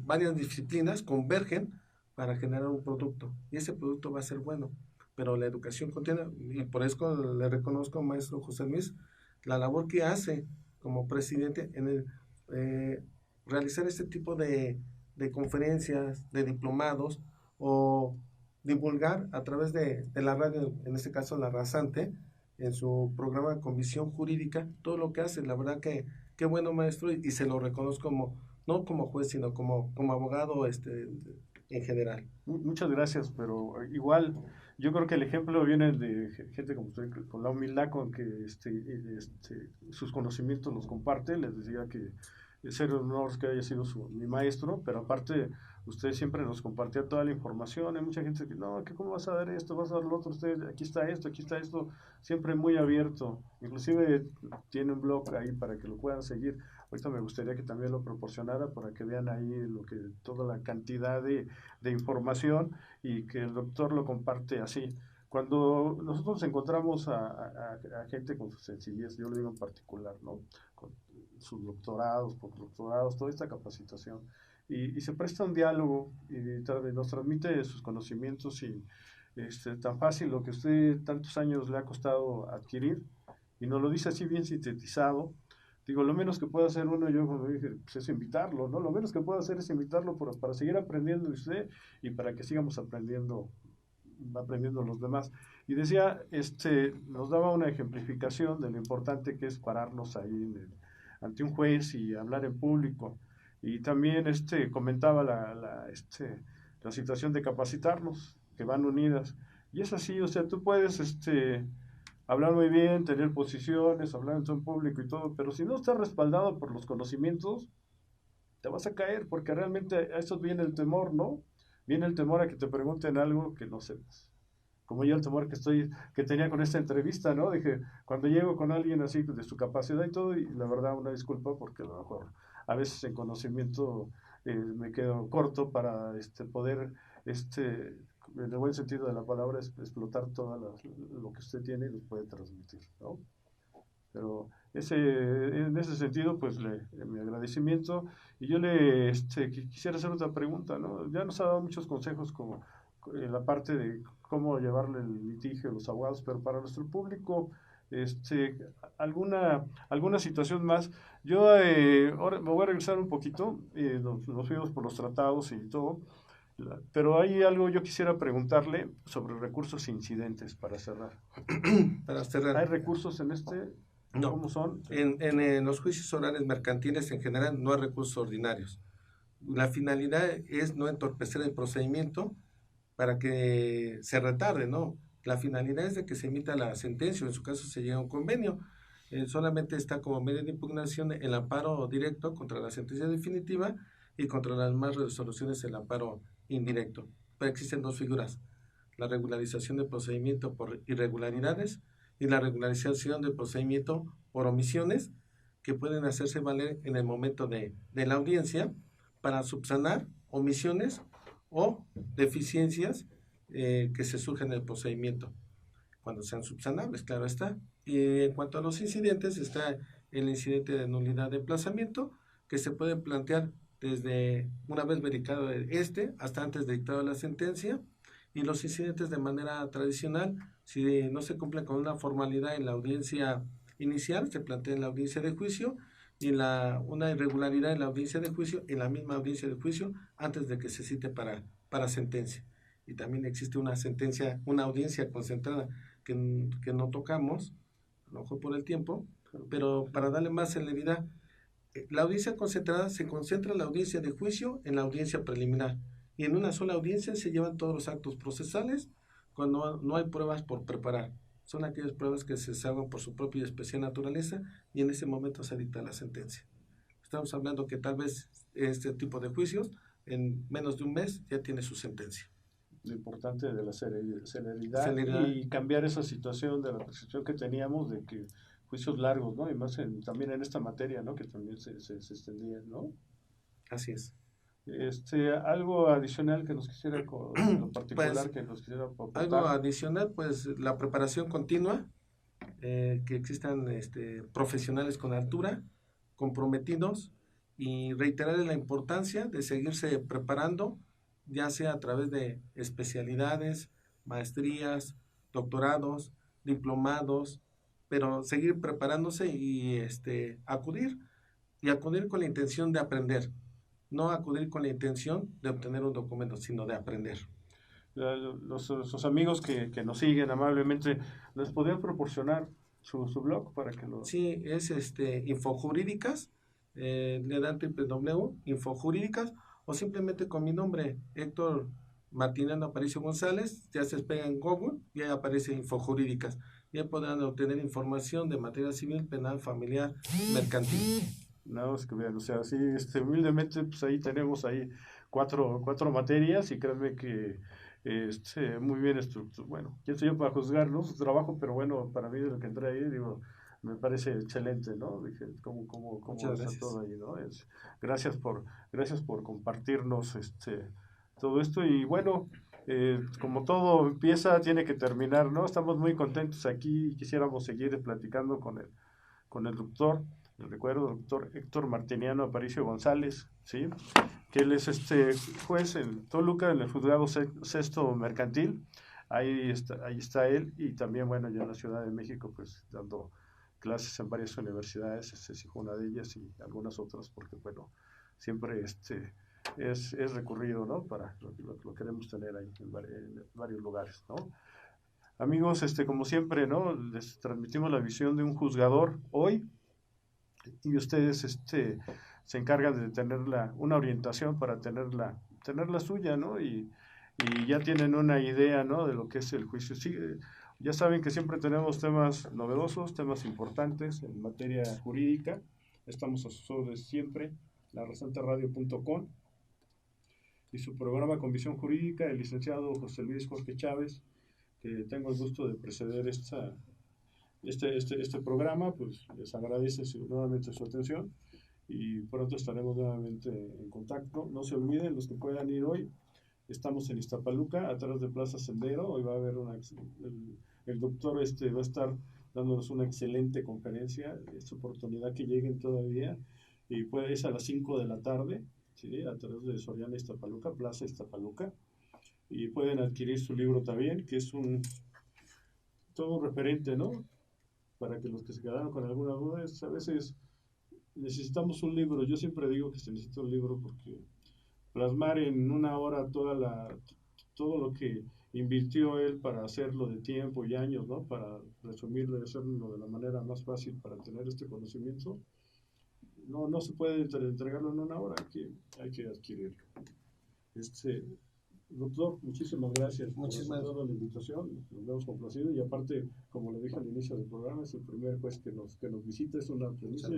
varias disciplinas convergen para generar un producto y ese producto va a ser bueno, pero la educación continua, y por eso le reconozco al maestro José Luis la labor que hace como presidente realizar este tipo de conferencias, de diplomados, o divulgar a través de la radio, en este caso la Rasante, en su programa con visión jurídica, todo lo que hace. La verdad que qué bueno, maestro, y se lo reconozco como, no como juez, sino como abogado en general. Muchas gracias, pero igual yo creo que el ejemplo viene de gente como usted, con la humildad con que sus conocimientos los comparte. Les decía que es un honor que haya sido mi maestro, pero aparte usted siempre nos compartía toda la información. Hay mucha gente que no, que cómo vas a dar esto, vas a dar lo otro, usted, aquí está esto, siempre muy abierto. Inclusive tiene un blog ahí para que lo puedan seguir. Ahorita me gustaría que también lo proporcionara para que vean ahí toda la cantidad de información y que el doctor lo comparte así. Cuando nosotros encontramos a gente con su sencillez, yo lo digo en particular, ¿no? Con sus doctorados, postdoctorados, toda esta capacitación, y se presta un diálogo y nos transmite sus conocimientos y tan fácil lo que usted tantos años le ha costado adquirir, y nos lo dice así bien sintetizado. Digo, lo menos que puede hacer uno, yo como dije, pues es invitarlo, ¿no? Lo menos que puedo hacer es invitarlo para seguir aprendiendo de usted y para que sigamos aprendiendo los demás. Y decía, nos daba una ejemplificación de lo importante que es pararnos ahí ante un juez y hablar en público. Y también comentaba la situación de capacitarnos, que van unidas. Y es así, o sea, tú puedes hablar muy bien, tener posiciones, hablar en público y todo, pero si no estás respaldado por los conocimientos, te vas a caer, porque realmente a eso viene el temor, ¿no? Viene el temor a que te pregunten algo que no sepas. Como yo el temor que tenía con esta entrevista, ¿no? Dije, cuando llego con alguien así de su capacidad y todo, y la verdad una disculpa porque a lo mejor a veces en conocimiento me quedo corto para poder, en el buen sentido de la palabra, explotar todo lo que usted tiene y lo puede transmitir, ¿no? Pero en ese sentido, pues mi agradecimiento. Y yo quisiera hacer otra pregunta, ¿no? Ya nos ha dado muchos consejos como la parte de cómo llevarle el litigio a los abogados, pero para nuestro público, alguna situación más. Yo ahora me voy a regresar un poquito, nos fuimos por los tratados y todo, pero hay algo yo quisiera preguntarle sobre recursos e incidentes para cerrar. Para cerrar. ¿Hay recursos en este? No. ¿Cómo son? En los juicios orales mercantiles en general no hay recursos ordinarios. La finalidad es no entorpecer el procedimiento para que se retarde, ¿no? La finalidad es de que se emita la sentencia, o en su caso se llega a un convenio. Solamente está como medio de impugnación el amparo directo contra la sentencia definitiva y contra las más resoluciones el amparo indirecto. Pero existen dos figuras: la regularización del procedimiento por irregularidades y la regularización del procedimiento por omisiones, que pueden hacerse valer en el momento de la audiencia para subsanar omisiones o deficiencias que se surgen en el procedimiento, cuando sean subsanables, claro está. Y en cuanto a los incidentes, está el incidente de nulidad de emplazamiento, que se puede plantear desde una vez verificado hasta antes de dictada la sentencia, y los incidentes de manera tradicional, si no se cumple con una formalidad en la audiencia inicial, se plantea en la audiencia de juicio, y una irregularidad en la audiencia de juicio, en la misma audiencia de juicio, antes de que se cite para sentencia. Y también existe una audiencia concentrada que no tocamos, a lo mejor por el tiempo, pero para darle más celeridad, la audiencia concentrada se concentra en la audiencia de juicio, en la audiencia preliminar, y en una sola audiencia se llevan todos los actos procesales cuando no hay pruebas por preparar. Son aquellas pruebas que se salvan por su propia y especial naturaleza, y en ese momento se dicta la sentencia. Estamos hablando que tal vez este tipo de juicios en menos de un mes ya tiene su sentencia. Lo importante de la celeridad y cambiar esa situación de la percepción que teníamos de que juicios largos, ¿no? Y más también en esta materia, ¿no? Que también se extendían, ¿no? Así es. Algo adicional que nos quisiera, en lo particular, pues, que nos quisiera aportar. Algo adicional, pues la preparación continua, que existan profesionales con altura, comprometidos, y reiterar la importancia de seguirse preparando, ya sea a través de especialidades, maestrías, doctorados, diplomados, pero seguir preparándose y acudir y acudir con la intención de aprender, no acudir con la intención de obtener un documento, sino de aprender. Los amigos que nos siguen amablemente, ¿les podrían proporcionar su blog para que lo... Sí, es Infojurídicas, le dan www.infojurídicas, o simplemente con mi nombre, Héctor Martiniano Aparicio González, ya se pega en Google y ahí aparece Infojurídicas. Ya podrán obtener información de materia civil, penal, familiar, mercantil. No, es que vean, o sea, sí, humildemente, pues ahí tenemos ahí cuatro materias y créanme que muy bien estructurado. Bueno, quién soy yo para juzgar, ¿no? Su trabajo, pero bueno, para mí de lo que entré ahí, digo, me parece excelente, ¿no? Dije, cómo Muchas está gracias. todo ahí, ¿no? Gracias por compartirnos todo esto y bueno, como todo empieza, tiene que terminar, ¿no? Estamos muy contentos aquí y quisiéramos seguir platicando con el doctor. Les recuerdo, doctor Héctor Martiniano Aparicio González, ¿sí? Que él es juez en Toluca, en el juzgado sexto mercantil. Ahí está él, y también, bueno, ya en la Ciudad de México, pues dando clases en varias universidades, esta es una de ellas y algunas otras, porque, bueno, siempre es recurrido, ¿no? Para lo queremos tener ahí en varios lugares, ¿no? Amigos, como siempre, ¿no? Les transmitimos la visión de un juzgador hoy, y ustedes se encargan de tener una orientación para tener la suya, ¿no? Y ya tienen una idea, ¿no? De lo que es el juicio. Sí, ya saben que siempre tenemos temas novedosos, temas importantes en materia jurídica. Estamos a sus órdenes siempre, larasantaradio.com, y su programa con visión jurídica, el licenciado José Luis Jorge Chávez, que tengo el gusto de preceder este programa, pues les agradece nuevamente su atención y pronto estaremos nuevamente en contacto. No se olviden, los que puedan ir hoy, estamos en Iztapaluca, atrás de Plaza Sendero. Hoy va a haber el doctor va a estar dándonos una excelente conferencia. Es oportunidad que lleguen todavía, y es a las 5 de la tarde, ¿sí? A través de Soriana Iztapaluca, Plaza Iztapaluca, y pueden adquirir su libro también, que es todo un referente, ¿no? Para que los que se quedaron con alguna duda, a veces necesitamos un libro. Yo siempre digo que se necesita un libro porque plasmar en una hora todo lo que invirtió él para hacerlo de tiempo y años, ¿no? Para resumirlo y hacerlo de la manera más fácil para tener este conocimiento, no se puede entregarlo en una hora, hay que adquirirlo. Doctor, muchísimas gracias por aceptar la invitación, nos vemos complacidos, y aparte, como le dije al inicio del programa, es el primer juez que nos visita, es una premisa,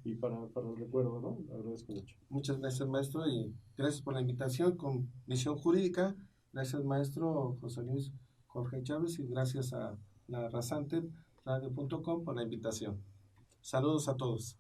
y para el recuerdo, ¿no? Le agradezco mucho. Muchas gracias, maestro, y gracias por la invitación con Visión Jurídica. Gracias, maestro José Luis Jorge Chávez, y gracias a la rasanteradio.com por la invitación. Saludos a todos.